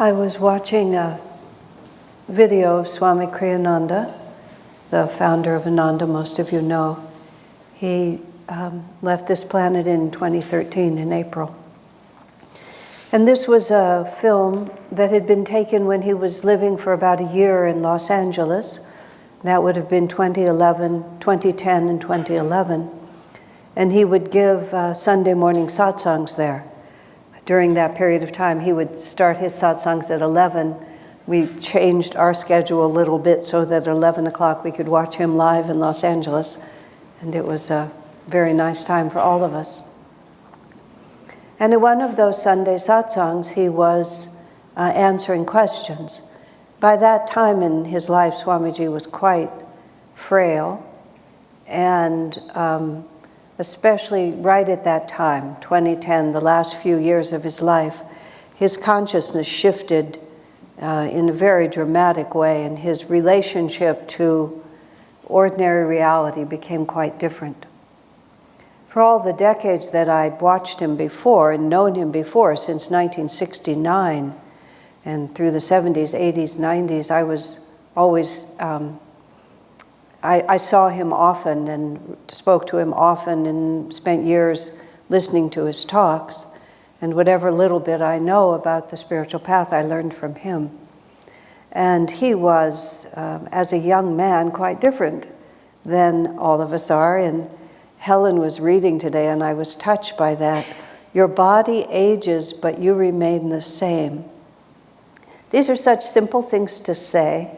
I was watching a video of Swami Kriyananda, the founder of Ananda, most of you know. He left this planet in 2013 in April. And this was a film that had been taken when he was living for about a year in Los Angeles. That would have been 2010 and 2011. And he would give Sunday morning satsangs there. During that period of time, he would start his satsangs at 11. We changed our schedule a little bit so that at 11 o'clock we could watch him live in Los Angeles. And it was a very nice time for all of us. And in one of those Sunday satsangs, he was answering questions. By that time in his life, Swamiji was quite frail, and especially right at that time, 2010, the last few years of his life, his consciousness shifted in a very dramatic way, and his relationship to ordinary reality became quite different. For all the decades that I'd watched him before and known him before, since 1969, and through the 70s, 80s, 90s, I was always, I saw him often and spoke to him often and spent years listening to his talks. And whatever little bit I know about the spiritual path, I learned from him. And he was, as a young man, quite different than all of us are. And Helen was reading today, and I was touched by that. Your body ages, but you remain the same. These are such simple things to say,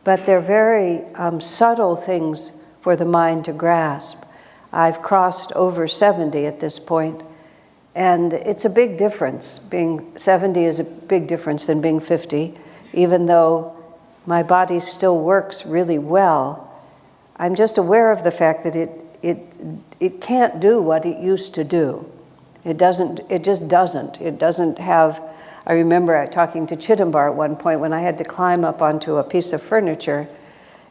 but they're very subtle things for the mind to grasp. I've crossed over 70 at this point, and it's a big difference. Being 70 is a big difference than being 50, even though my body still works really well. I'm just aware of the fact that it can't do what it used to do. It just doesn't. It doesn't have. I remember talking to Chidambar at one point when I had to climb up onto a piece of furniture,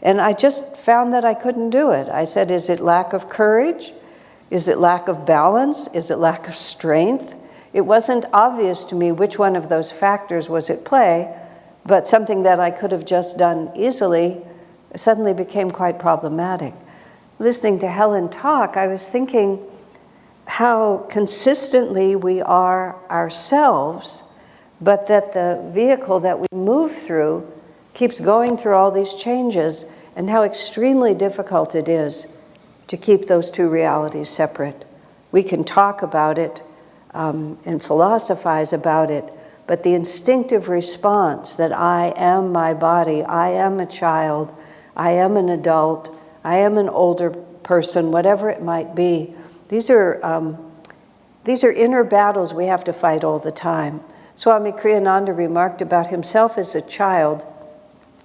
and I just found that I couldn't do it. I said, is it lack of courage? Is it lack of balance? Is it lack of strength? It wasn't obvious to me which one of those factors was at play, but something that I could have just done easily suddenly became quite problematic. Listening to Helen talk, I was thinking how consistently we are ourselves, but that the vehicle that we move through keeps going through all these changes, and how extremely difficult it is to keep those two realities separate. We can talk about it and philosophize about it, but the instinctive response that I am my body, I am a child, I am an adult, I am an older person, whatever it might be, these are inner battles we have to fight all the time. Swami Kriyananda remarked about himself as a child.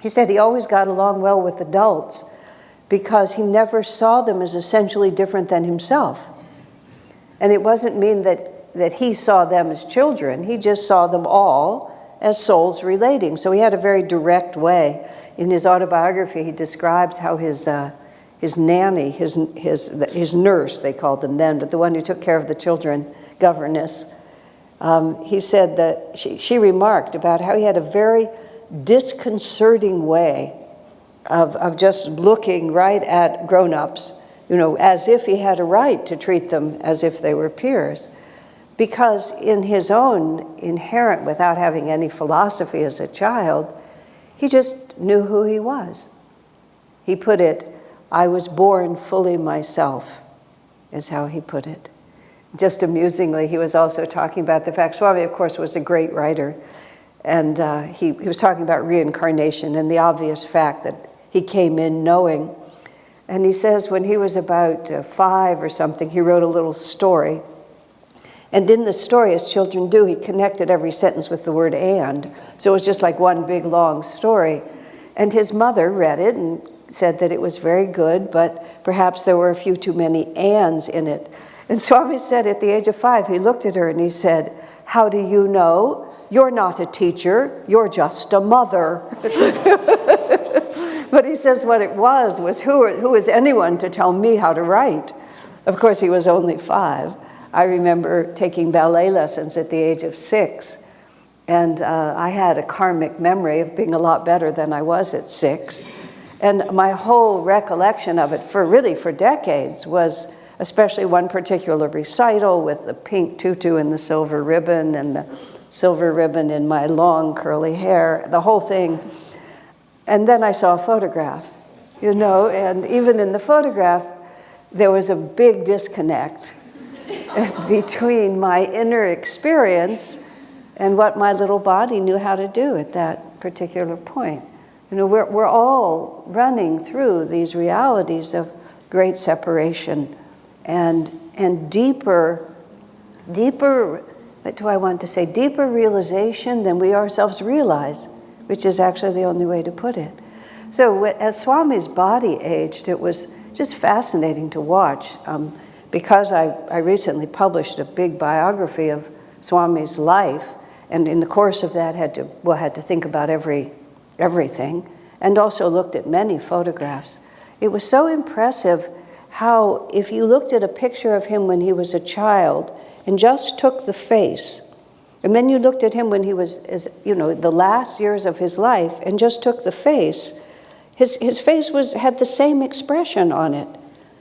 He said he always got along well with adults because he never saw them as essentially different than himself. And it wasn't mean that he saw them as children. He just saw them all as souls relating. So he had a very direct way. In his autobiography, he describes how his nanny, his nurse, they called them then, but the one who took care of the children, governess, he said that she remarked about how he had a very disconcerting way of just looking right at grown-ups, as if he had a right to treat them as if they were peers. Because in his own inherent, without having any philosophy as a child, he just knew who he was. He put it, I was born fully myself, is how he put it. Just amusingly, he was also talking about the fact, Swami, of course, was a great writer, and he was talking about reincarnation and the obvious fact that he came in knowing. And he says when he was about 5 or something, he wrote a little story. And in the story, as children do, he connected every sentence with the word and. So it was just like one big, long story. And his mother read it and said that it was very good, but perhaps there were a few too many ands in it. And Swami said at the age of 5, he looked at her and he said, how do you know? You're not a teacher, you're just a mother. But he says what it was who is anyone to tell me how to write? Of course, he was only 5. I remember taking ballet lessons at the age of 6. And I had a karmic memory of being a lot better than I was at 6. And my whole recollection of it for decades was especially one particular recital with the pink tutu and the silver ribbon and the silver ribbon in my long curly hair, the whole thing. And then I saw a photograph, and even in the photograph, there was a big disconnect between my inner experience and what my little body knew how to do at that particular point. We're all running through these realities of great separation and deeper, what do I want to say, deeper realization than we ourselves realize, which is actually the only way to put it. So as Swami's body aged, it was just fascinating to watch. Because I recently published a big biography of Swami's life, and in the course of that had to think about everything, and also looked at many photographs. It was so impressive how, if you looked at a picture of him when he was a child and just took the face, and then you looked at him when he was, the last years of his life, and just took the face, his face had the same expression on it.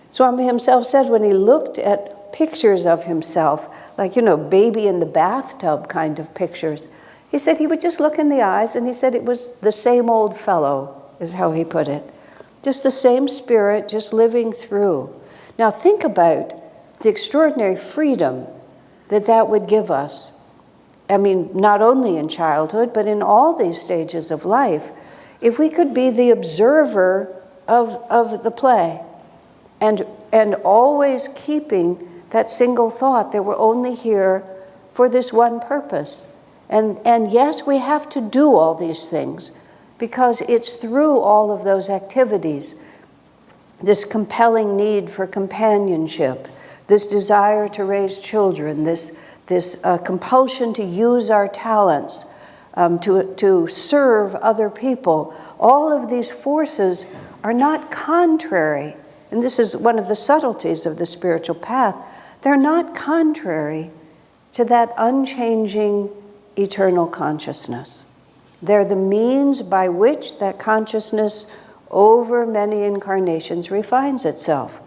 Swami himself said when he looked at pictures of himself, like, baby in the bathtub kind of pictures, he said he would just look in the eyes, and he said it was the same old fellow, is how he put it. Just the same spirit, just living through. Now think about the extraordinary freedom that would give us. I mean, not only in childhood, but in all these stages of life. If we could be the observer of the play, and always keeping that single thought that we're only here for this one purpose. And yes, we have to do all these things, because it's through all of those activities, this compelling need for companionship, this desire to raise children, this compulsion to use our talents, to serve other people. All of these forces are not contrary, and this is one of the subtleties of the spiritual path. They're not contrary to that unchanging eternal consciousness. They're the means by which that consciousness over many incarnations refines itself.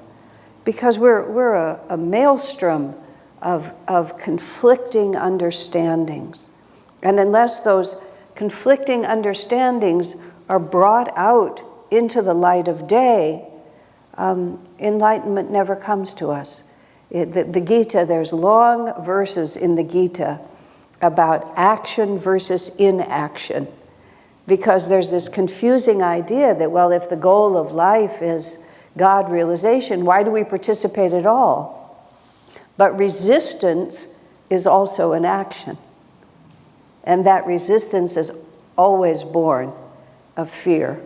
Because we're a maelstrom of conflicting understandings. And unless those conflicting understandings are brought out into the light of day, enlightenment never comes to us. The Gita, there's long verses in the Gita about action versus inaction, because there's this confusing idea that, well, if the goal of life is God realization, why do we participate at all? But resistance is also an action. And that resistance is always born of fear,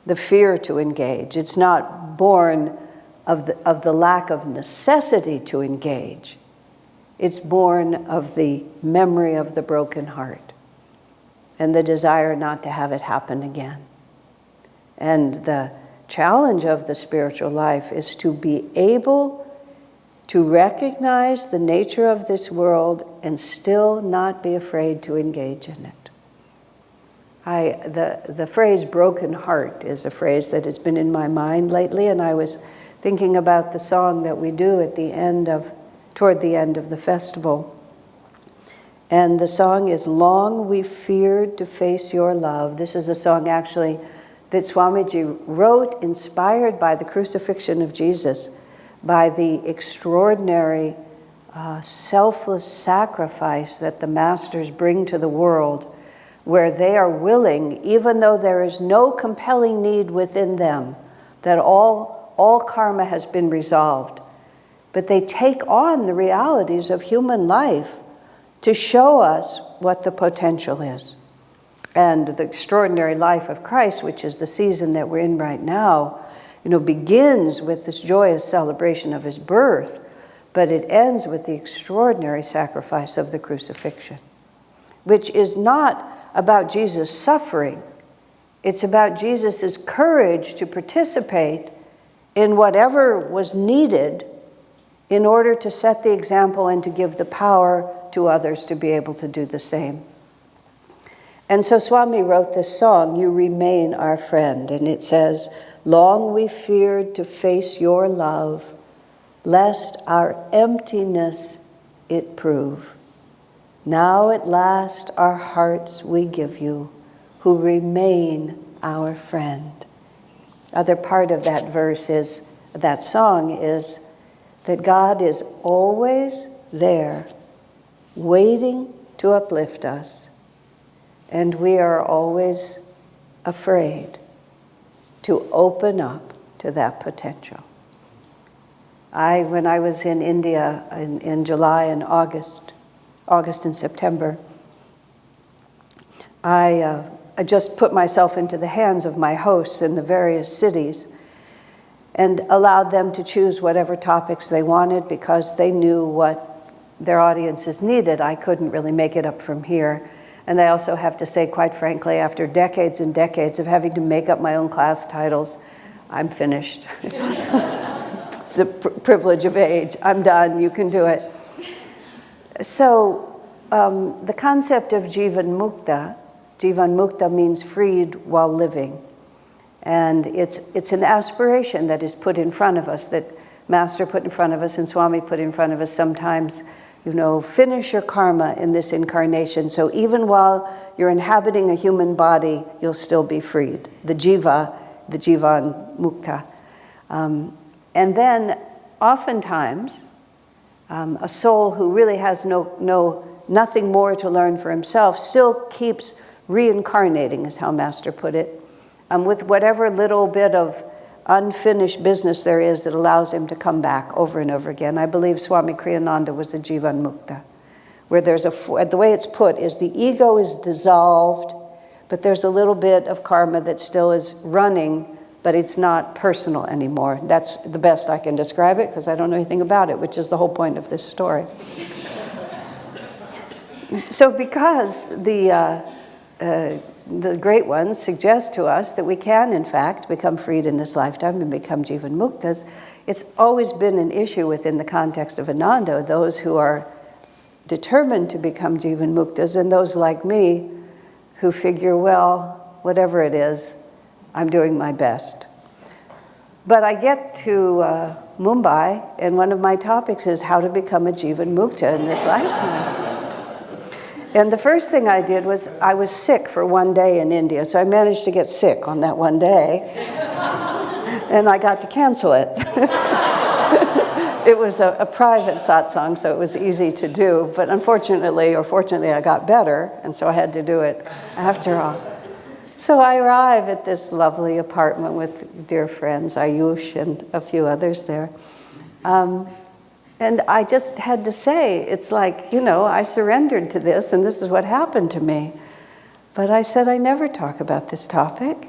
the fear to engage. It's not born of the lack of necessity to engage. It's born of the memory of the broken heart and the desire not to have it happen again. And the challenge of the spiritual life is to be able to recognize the nature of this world and still not be afraid to engage in it. The phrase broken heart is a phrase that has been in my mind lately, and I was thinking about the song that we do toward the end of the festival. And the song is Long We Feared to Face Your Love. This is a song actually that Swamiji wrote inspired by the crucifixion of Jesus, by the extraordinary selfless sacrifice that the masters bring to the world, where they are willing, even though there is no compelling need within them, that all karma has been resolved, but they take on the realities of human life to show us what the potential is. And the extraordinary life of Christ, which is the season that we're in right now, begins with this joyous celebration of his birth, but it ends with the extraordinary sacrifice of the crucifixion, which is not about Jesus' suffering. It's about Jesus' courage to participate in whatever was needed in order to set the example and to give the power to others to be able to do the same. And so Swami wrote this song, You Remain Our Friend, and it says, long we feared to face your love, lest our emptiness it prove. Now at last our hearts we give you, who remain our friend. Other part of that verse is, that song is, that God is always there, waiting to uplift us, and we are always afraid to open up to that potential. When I was in India in July and August and September, I just put myself into the hands of my hosts in the various cities and allowed them to choose whatever topics they wanted because they knew what their audiences needed. I couldn't really make it up from here. And I also have to say, quite frankly, after decades and decades of having to make up my own class titles, I'm finished. It's a privilege of age. I'm done. You can do it. So the concept of Jeevan Mukta means freed while living. And it's an aspiration that is put in front of us, that Master put in front of us and Swami put in front of us sometimes. Finish your karma in this incarnation, so even while you're inhabiting a human body, you'll still be freed. The Jivan Mukta. And then, oftentimes, a soul who really has nothing more to learn for himself still keeps reincarnating, is how Master put it, with whatever little bit of unfinished business there is that allows him to come back over and over again. I believe Swami Kriyananda was a Jeevan Mukta, where the way it's put is the ego is dissolved, but there's a little bit of karma that still is running, but it's not personal anymore. That's the best I can describe it, because I don't know anything about it, which is the whole point of this story. So because the great ones suggest to us that we can, in fact, become freed in this lifetime and become Jeevan Muktas, it's always been an issue within the context of Ananda, those who are determined to become Jeevan Muktas and those like me who figure, well, whatever it is, I'm doing my best. But I get to Mumbai, and one of my topics is how to become a Jeevan Mukta in this lifetime. And the first thing I did was, I was sick for one day in India, so I managed to get sick on that one day, and I got to cancel it. It was a private satsang, so it was easy to do, but unfortunately, or fortunately, I got better, and so I had to do it after all. So I arrive at this lovely apartment with dear friends, Ayush and a few others there. And I just had to say, it's like, I surrendered to this, and this is what happened to me. But I said I never talk about this topic,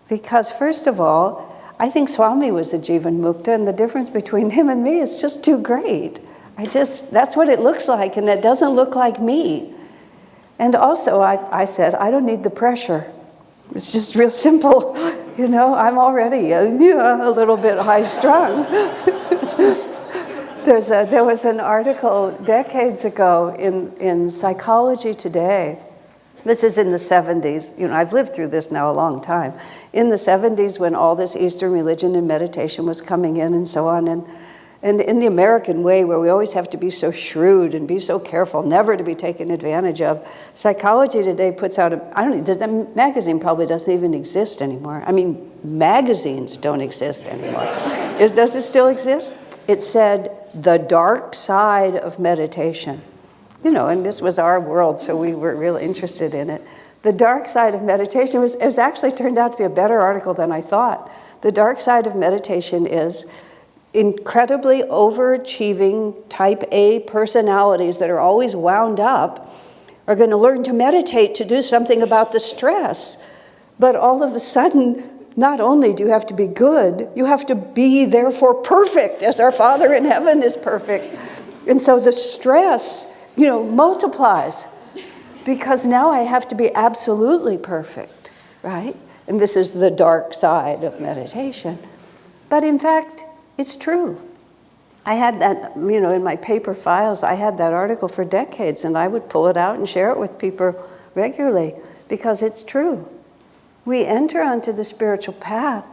because first of all, I think Swami was a Jeevan Mukta, and the difference between him and me is just too great. That's what it looks like, and it doesn't look like me. And also, I said, I don't need the pressure. It's just real simple. I'm already a little bit high-strung. There was an article decades ago in Psychology Today. This is in the 70s. I've lived through this now a long time. In the 70s, when all this Eastern religion and meditation was coming in and so on, and in the American way, where we always have to be so shrewd and be so careful, never to be taken advantage of, Psychology Today puts out that magazine probably doesn't even exist anymore. I mean, magazines don't exist anymore. Does it still exist? It said, the dark side of meditation. And this was our world, so we were really interested in it. The dark side of meditation was actually turned out to be a better article than I thought. The dark side of meditation is incredibly overachieving type A personalities that are always wound up are going to learn to meditate to do something about the stress. But all of a sudden, not only do you have to be good, you have to be therefore perfect, as our Father in heaven is perfect. And so the stress, multiplies, because now I have to be absolutely perfect, right? And this is the dark side of meditation. But in fact, it's true. I had that, in my paper files, I had that article for decades, and I would pull it out and share it with people regularly. because it's true. We enter onto the spiritual path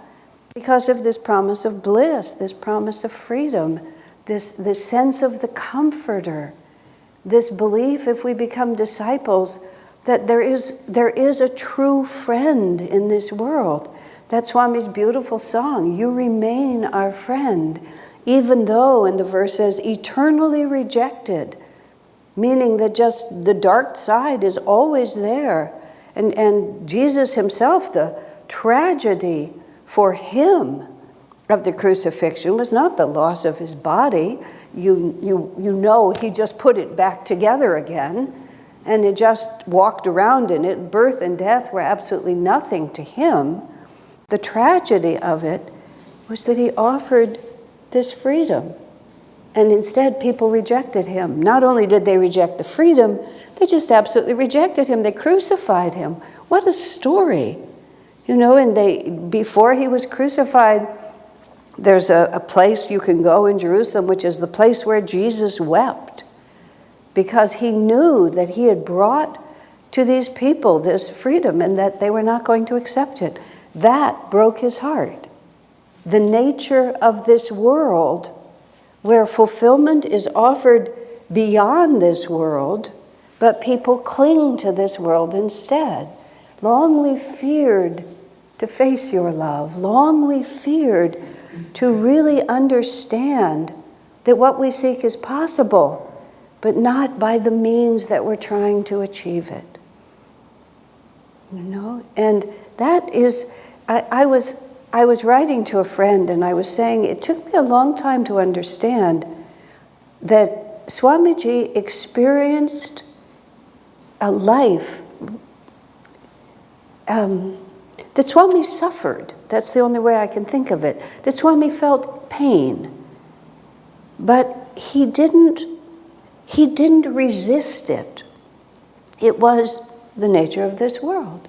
because of this promise of bliss, this promise of freedom, this sense of the comforter, this belief, if we become disciples, that there is a true friend in this world. That's Swami's beautiful song, "You remain our friend," even though, and the verse says, eternally rejected, meaning that just the dark side is always there. And Jesus himself, the tragedy for him of the crucifixion was not the loss of his body. You know, he just put it back together again, and it just walked around in it. Birth and death were absolutely nothing to him. The tragedy of it was that he offered this freedom, and instead people rejected him. Not only did they reject the freedom, they just absolutely rejected him. They crucified him. What a story. You know, and before he was crucified, there's a place you can go in Jerusalem, which is the place where Jesus wept, because he knew that he had brought to these people this freedom and that they were not going to accept it. That broke his heart. The nature of this world, where fulfillment is offered beyond this world, but people cling to this world instead. Long we feared to face your love. Long we feared to really understand that what we seek is possible, but not by the means that we're trying to achieve it. You know? And that is, I was writing to a friend, and I was saying it took me a long time to understand that Swamiji experienced a life that Swami suffered. That's the only way I can think of it. That Swami felt pain, but he didn't resist it. It was the nature of this world.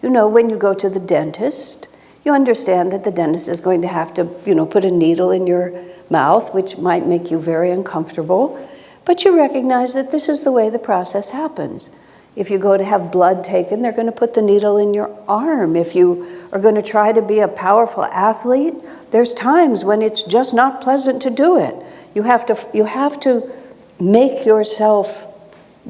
You know, when you go to the dentist, you understand that the dentist is going to have to, put a needle in your mouth, which might make you very uncomfortable, but you recognize that this is the way the process happens. If you go to have blood taken, they're going to put the needle in your arm. If you are going to try to be a powerful athlete, there's times when it's just not pleasant to do it. You have to make yourself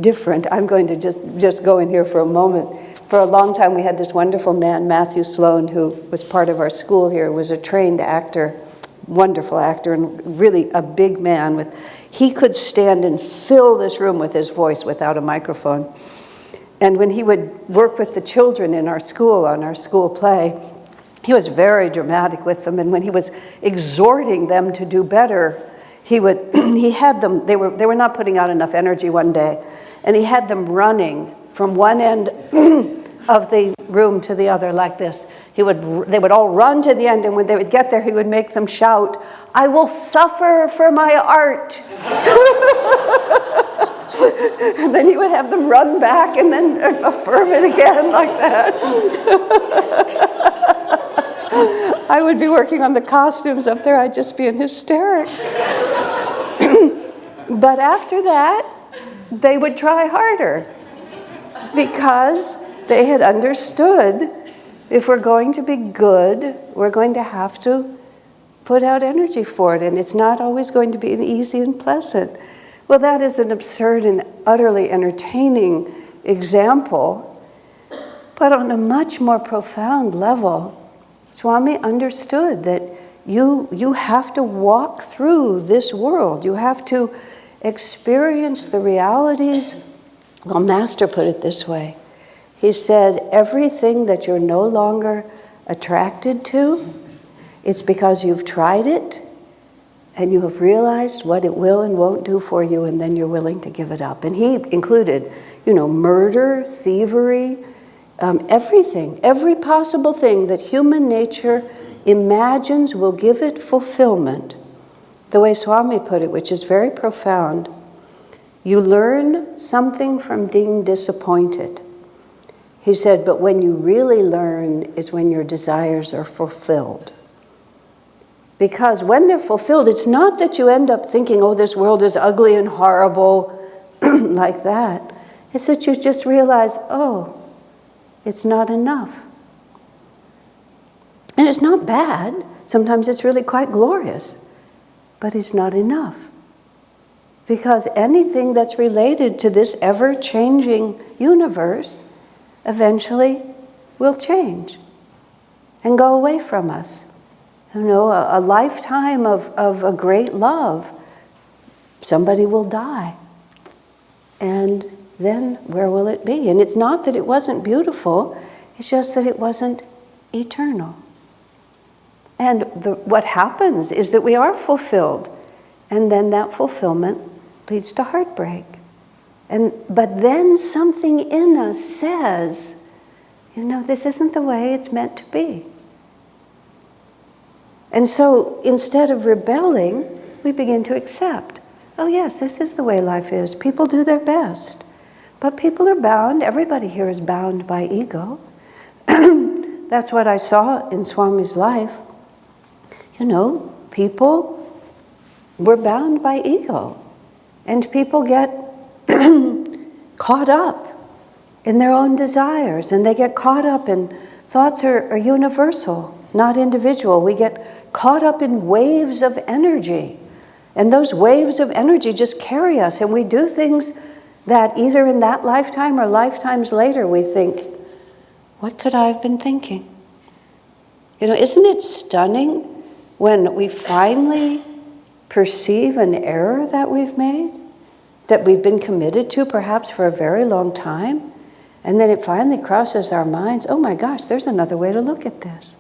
different. I'm going to just go in here for a moment. For a long time, we had this wonderful man, Matthew Sloan, who was part of our school here, was a trained actor, wonderful actor, and really a big man. He could stand and fill this room with his voice without a microphone. And when he would work with the children in our school, on our school play, he was very dramatic with them. And when he was exhorting them to do better, he had them, they were not putting out enough energy one day, and he had them running from one end of the room to the other like this. They would all run to the end, and when they would get there, he would make them shout, "I will suffer for my art." And then he would have them run back and then affirm it again like that. I would be working on the costumes up there. I'd just be in hysterics. But after that, they would try harder because they had understood if we're going to be good, we're going to have to put out energy for it, and it's not always going to be an easy and pleasant. Well, that is an absurd and utterly entertaining example, but on a much more profound level, Swami understood that you have to walk through this world. You have to experience the realities. Well, Master put it this way. He said, everything that you're no longer attracted to, it's because you've tried it and you have realized what it will and won't do for you, and then you're willing to give it up. And he included, murder, thievery, everything, every possible thing that human nature imagines will give it fulfillment. The way Swami put it, which is very profound, you learn something from being disappointed. He said, but when you really learn is when your desires are fulfilled. Because when they're fulfilled, it's not that you end up thinking, oh, this world is ugly and horrible, like that. It's that you just realize, oh, It's not enough. And it's not bad. Sometimes it's really quite glorious. But it's not enough. Because anything that's related to this ever-changing universe eventually will change and go away from us. You know, a lifetime of a great love, somebody will die. And then where will it be? And it's not that it wasn't beautiful, it's just that it wasn't eternal. And what happens is that we are fulfilled, and then that fulfillment leads to heartbreak. But then something in us says, you know, this isn't the way it's meant to be. And so instead of rebelling, we begin to accept, oh yes, this is the way life is. People do their best. But people are bound, everybody here is bound by ego. That's what I saw in Swami's life. You know, people were bound by ego. And people get caught up in their own desires, and they get caught up in thoughts are universal, not individual. We get caught up in waves of energy, and those waves of energy just carry us, and we do things that either in that lifetime or lifetimes later we think, what could I have been thinking? You know, isn't it stunning when we finally perceive an error that we've made, that we've been committed to perhaps for a very long time, and then it finally crosses our minds, oh my gosh, there's another way to look at this.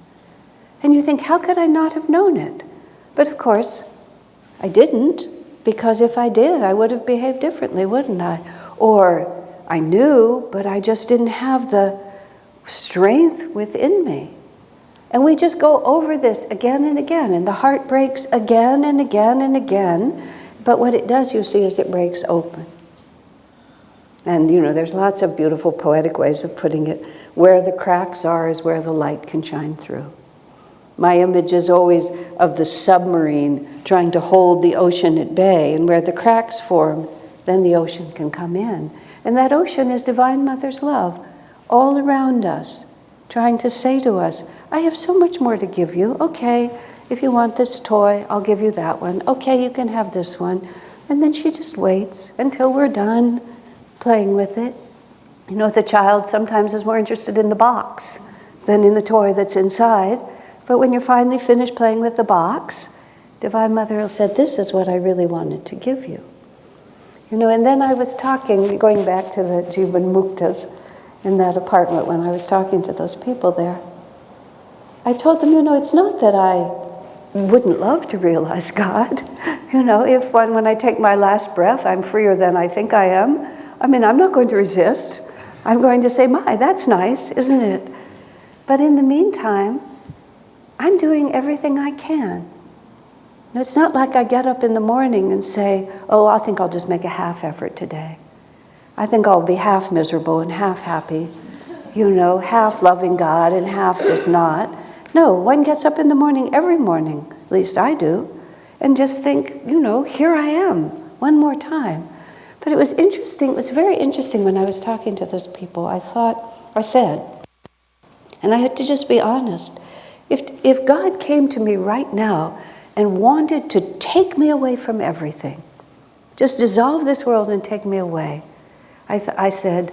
And you think, how could I not have known it? But of course, I didn't, because if I did, I would have behaved differently, wouldn't I? Or I knew, but I just didn't have the strength within me. And we just go over this again and again, and the heart breaks again and again and again. But what it does, you see, is it breaks open. And, you know, there's lots of beautiful poetic ways of putting it. Where the cracks are is where the light can shine through. My image is always of the submarine trying to hold the ocean at bay, and where the cracks form, then the ocean can come in. And that ocean is Divine Mother's love, all around us, trying to say to us, I have so much more to give you. Okay, if you want this toy, I'll give you that one. Okay, you can have this one. And then she just waits until we're done playing with it. You know, the child sometimes is more interested in the box than in the toy that's inside. But when you're finally finished playing with the box, Divine Mother will say, this is what I really wanted to give you. You know, and then I was talking, going back to the Jeevan Muktas in that apartment when I was talking to those people there. I told them, you know, it's not that I wouldn't love to realize God. You know, if when I take my last breath, I'm freer than I think I am. I mean, I'm not going to resist. I'm going to say, my, that's nice, isn't it? But in the meantime, I'm doing everything I can. It's not like I get up in the morning and say, oh, I think I'll just make a half effort today. I think I'll be half miserable and half happy, you know, half loving God and half just not. No, one gets up in the morning every morning, at least I do, and just think, you know, here I am, one more time. But it was interesting, it was very interesting when I was talking to those people. I said, and I had to just be honest, if God came to me right now and wanted to take me away from everything, just dissolve this world and take me away, I said,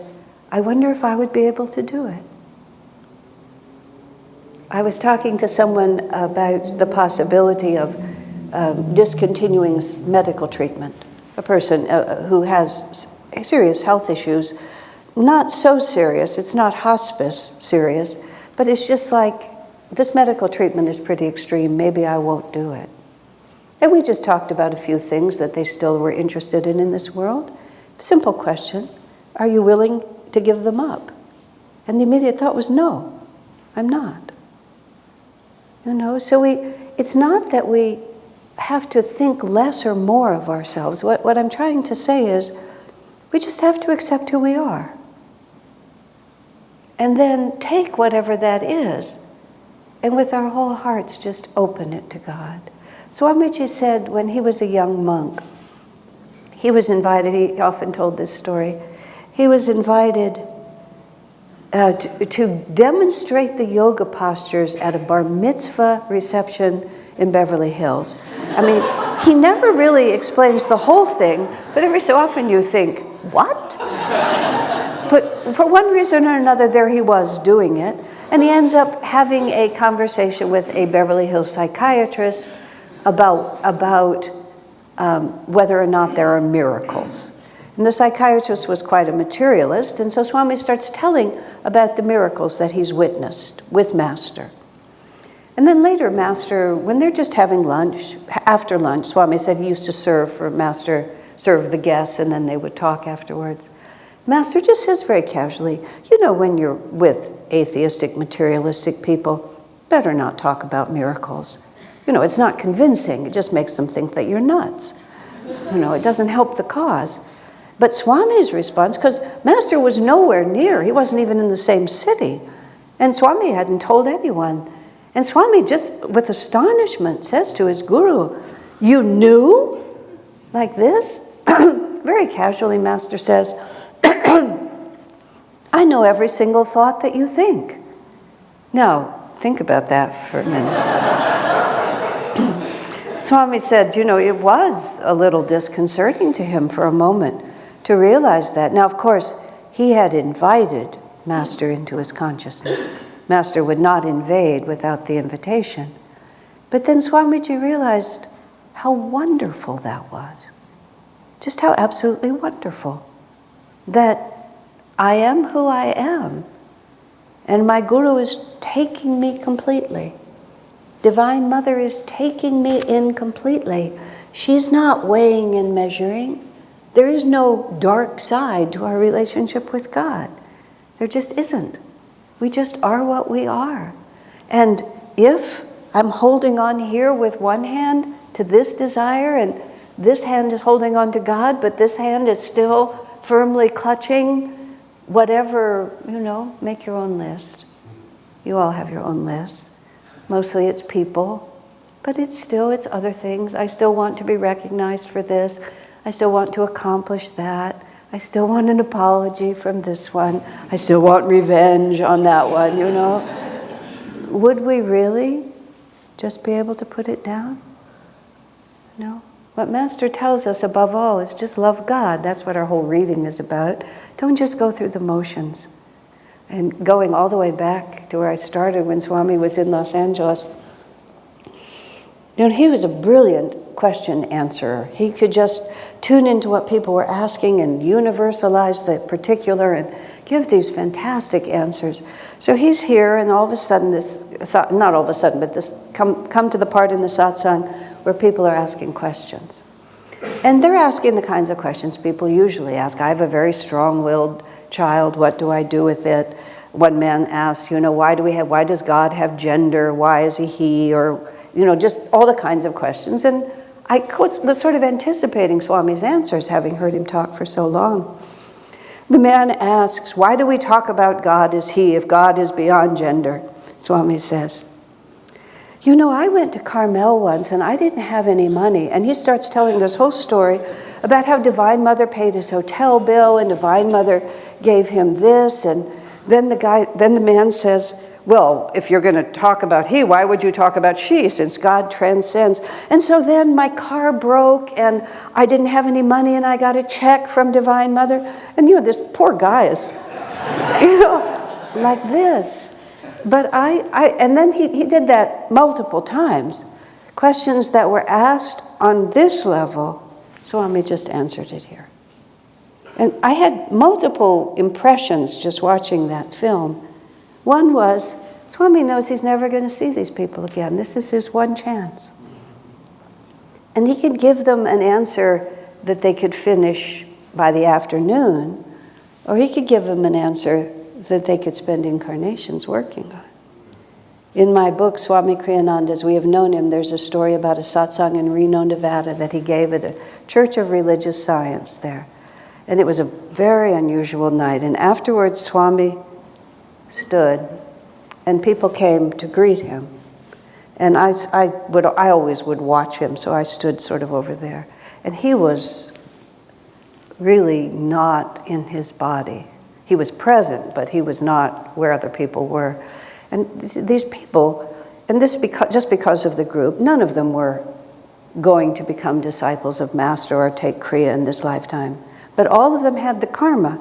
I wonder if I would be able to do it. I was talking to someone about the possibility of discontinuing medical treatment. A person who has serious health issues, not so serious, it's not hospice serious, but it's just like, this medical treatment is pretty extreme, maybe I won't do it. And we just talked about a few things that they still were interested in this world. Simple question, are you willing to give them up? And the immediate thought was, no, I'm not. You know, so it's not that we have to think less or more of ourselves. What I'm trying to say is, we just have to accept who we are. And then take whatever that is, and with our whole hearts just open it to God. Swamiji said when he was a young monk, he was invited, he often told this story, he was invited to demonstrate the yoga postures at a bar mitzvah reception in Beverly Hills. I mean, he never really explains the whole thing, but every so often you think, what? But for one reason or another, there he was doing it, and he ends up having a conversation with a Beverly Hills psychiatrist about whether or not there are miracles. And the psychiatrist was quite a materialist, and so Swami starts telling about the miracles that he's witnessed with Master. And then later, Master, when they're just having lunch, after lunch, Swami said he used to serve the guests, and then they would talk afterwards. Master just says very casually, you know, when you're with atheistic, materialistic people, better not talk about miracles. You know, it's not convincing. It just makes them think that you're nuts. You know, it doesn't help the cause. But Swami's response, because Master was nowhere near, he wasn't even in the same city, and Swami hadn't told anyone. And Swami just, with astonishment, says to his guru, you knew? Like this? Very casually, Master says, I know every single thought that you think. Now, think about that for a minute. Swami said, you know, it was a little disconcerting to him for a moment to realize that. Now, of course, he had invited Master into his consciousness. Master would not invade without the invitation. But then Swamiji realized how wonderful that was. Just how absolutely wonderful. That I am who I am, and my Guru is taking me completely. Divine Mother is taking me in completely. She's not weighing and measuring. There is no dark side to our relationship with God. There just isn't. We just are what we are. And if I'm holding on here with one hand to this desire, and this hand is holding on to God, but this hand is still firmly clutching whatever, you know, make your own list. You all have your own lists. Mostly it's people, but it's other things. I still want to be recognized for this. I still want to accomplish that. I still want an apology from this one. I still want revenge on that one, you know. Would we really just be able to put it down? No. What Master tells us above all is just love God. That's what our whole reading is about. Don't just go through the motions. And going all the way back to where I started when Swami was in Los Angeles, you know, he was a brilliant question answerer. He could just tune into what people were asking and universalize the particular and give these fantastic answers. So he's here, and all of a sudden not all of a sudden, but this come to the part in the satsang where people are asking questions. And they're asking the kinds of questions people usually ask. I have a very strong-willed child. What do I do with it? One man asks, you know, why does God have gender? Why is he? Or, you know, just all the kinds of questions. And I was sort of anticipating Swami's answers, having heard him talk for so long. The man asks, why do we talk about God as he if God is beyond gender? Swami says, you know, I went to Carmel once and I didn't have any money. And he starts telling this whole story about how Divine Mother paid his hotel bill and Divine Mother gave him this. And then the man says, well, if you're going to talk about he, why would you talk about she, since God transcends? And so then my car broke and I didn't have any money and I got a check from Divine Mother. And, you know, this poor guy is, you know, like this. But and then he did that multiple times. Questions that were asked on this level, Swami just answered it here. And I had multiple impressions just watching that film. One was, Swami knows he's never going to see these people again. This is his one chance. And he could give them an answer that they could finish by the afternoon, or he could give them an answer that they could spend incarnations working on. In my book, Swami Kriyananda's We Have Known Him, there's a story about a satsang in Reno, Nevada that he gave at a Church of Religious Science there. And it was a very unusual night. And afterwards, Swami stood, and people came to greet him. And I always would watch him, so I stood sort of over there. And he was really not in his body. He was present, but he was not where other people were. And these people, and this just because of the group, none of them were going to become disciples of Master or take Kriya in this lifetime. But all of them had the karma.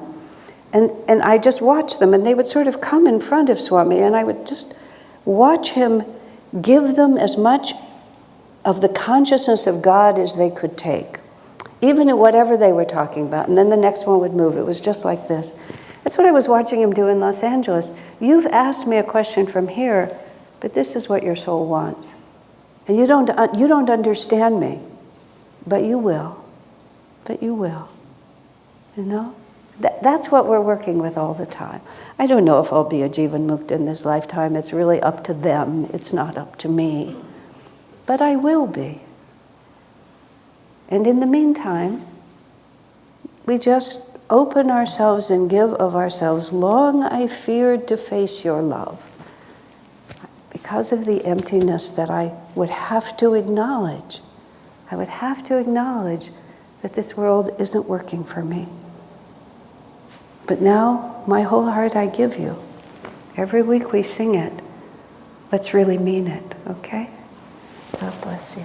And I just watched them, and they would sort of come in front of Swami, and I would just watch him give them as much of the consciousness of God as they could take, even at whatever they were talking about. And then the next one would move. It was just like this. That's what I was watching him do in Los Angeles. You've asked me a question from here, but this is what your soul wants. And you don't understand me, but you will. But you will. You know? That's what we're working with all the time. I don't know if I'll be a Jeevan Mukta in this lifetime. It's really up to them. It's not up to me. But I will be. And in the meantime, we just open ourselves and give of ourselves. Long I feared to face your love, because of the emptiness that I would have to acknowledge. I would have to acknowledge that this world isn't working for me. But now, my whole heart I give you. Every week we sing it. Let's really mean it, okay? God bless you.